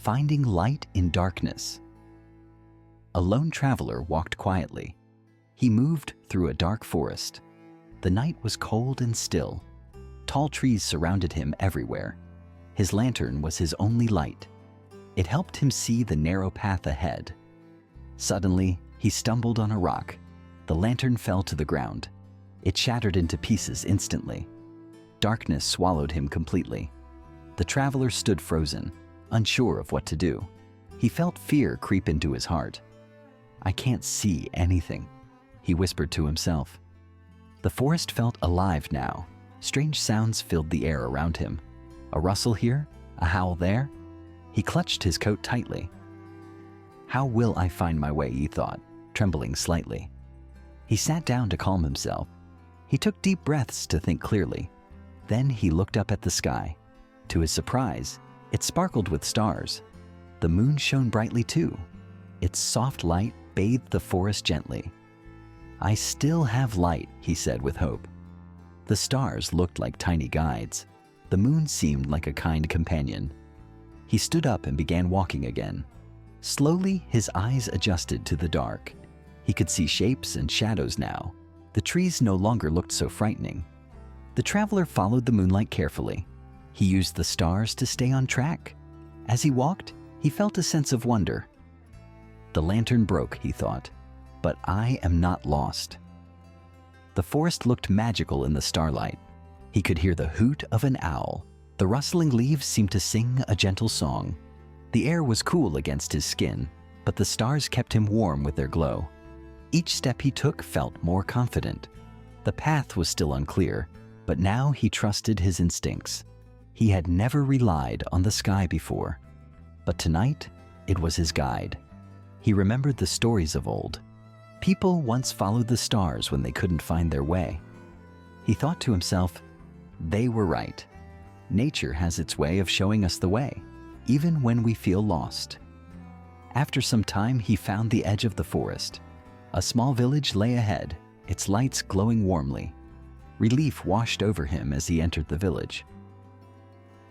Finding light in darkness. A lone traveler walked quietly. He moved through a dark forest. The night was cold and still. Tall trees surrounded him everywhere. His lantern was his only light. It helped him see the narrow path ahead. Suddenly, he stumbled on a rock. The lantern fell to the ground. It shattered into pieces instantly. Darkness swallowed him completely. The traveler stood frozen, unsure of what to do. He felt fear creep into his heart. "I can't see anything," he whispered to himself. The forest felt alive now. Strange sounds filled the air around him. A rustle here, a howl there. He clutched his coat tightly. "How will I find my way?" he thought, trembling slightly. He sat down to calm himself. He took deep breaths to think clearly. Then he looked up at the sky. To his surprise, it sparkled with stars. The moon shone brightly too. Its soft light bathed the forest gently. "I still have light," he said with hope. The stars looked like tiny guides. The moon seemed like a kind companion. He stood up and began walking again. Slowly, his eyes adjusted to the dark. He could see shapes and shadows now. The trees no longer looked so frightening. The traveler followed the moonlight carefully. He used the stars to stay on track. As he walked, he felt a sense of wonder. "The lantern broke," he thought, "but I am not lost." The forest looked magical in the starlight. He could hear the hoot of an owl. The rustling leaves seemed to sing a gentle song. The air was cool against his skin, but the stars kept him warm with their glow. Each step he took felt more confident. The path was still unclear, but now he trusted his instincts. He had never relied on the sky before, but tonight it was his guide. He remembered the stories of old. People once followed the stars when they couldn't find their way. He thought to himself, they were right. Nature has its way of showing us the way, even when we feel lost. After some time, he found the edge of the forest. A small village lay ahead, its lights glowing warmly. Relief washed over him as he entered the village.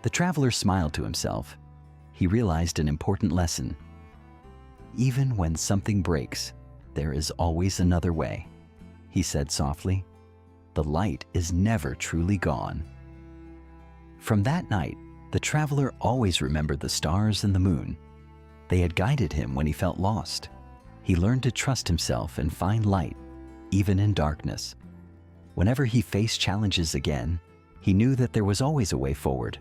The traveler smiled to himself. He realized an important lesson. Even when something breaks, there is always another way, he said softly. The light is never truly gone. From that night, the traveler always remembered the stars and the moon. They had guided him when he felt lost. He learned to trust himself and find light, even in darkness. Whenever he faced challenges again, he knew that there was always a way forward.